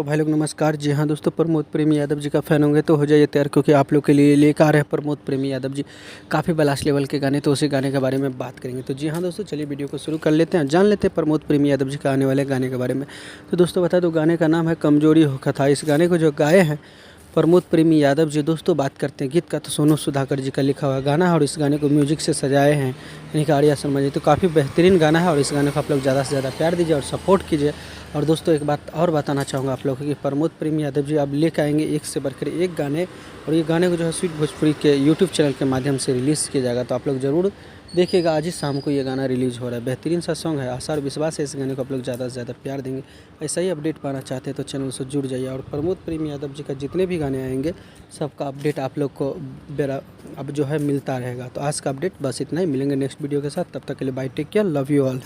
तो भाई लोग नमस्कार। जी हाँ दोस्तों, प्रमोद प्रेमी यादव जी का फ़ैन होंगे तो हो जाइए तैयार, क्योंकि आप लोग के लिए लेकर आ रहे हैं प्रमोद प्रेमी यादव जी काफ़ी बलास्ट लेवल के गाने। तो उसी गाने के बारे में बात करेंगे। तो जी हाँ दोस्तों, चलिए वीडियो को शुरू कर लेते हैं, जान लेते हैं प्रमोद प्रेमी यादव जी का आने वाले गाने के बारे में। तो दोस्तों बता दो, गाने का नाम है कमजोरी हो कथा। इस गाने को जो गाए हैं प्रमोद प्रेमी यादव जी। दोस्तों बात करते हैं गीत का, तो सोनू सुधाकर जी का लिखा हुआ गाना है और इस गाने को म्यूजिक से सजाए हैं यानी कि आर्या शर्मा जी। तो काफ़ी बेहतरीन गाना है और इस गाने को आप लोग ज़्यादा से ज़्यादा प्यार दीजिए और सपोर्ट कीजिए। और दोस्तों एक बात और बताना चाहूँगा आप लोगों को कि प्रमोद प्रेमी यादव जी अब लेकर आएंगे एक से बढ़कर एक गाने, और ये गाने को जो है स्वीट भोजपुरी के यूट्यूब चैनल के माध्यम से रिलीज़ किया जाएगा। तो आप लोग ज़रूर देखिएगा, आज ही शाम को ये गाना रिलीज़ हो रहा है। बेहतरीन सा सॉन्ग है, आशा और विश्वास है इस गाने को आप लोग ज़्यादा से ज़्यादा प्यार देंगे। ऐसा ही अपडेट पाना चाहते हैं तो चैनल से जुड़ जाइए। और प्रमोद प्रेमी यादव जी का जितने भी गाने आएंगे सबका अपडेट आप लोग को अब जो है मिलता रहेगा। तो आज का अपडेट बस इतना ही, मिलेंगे नेक्स्ट वीडियो के साथ। तब तक के लिए bye, take care, love you all.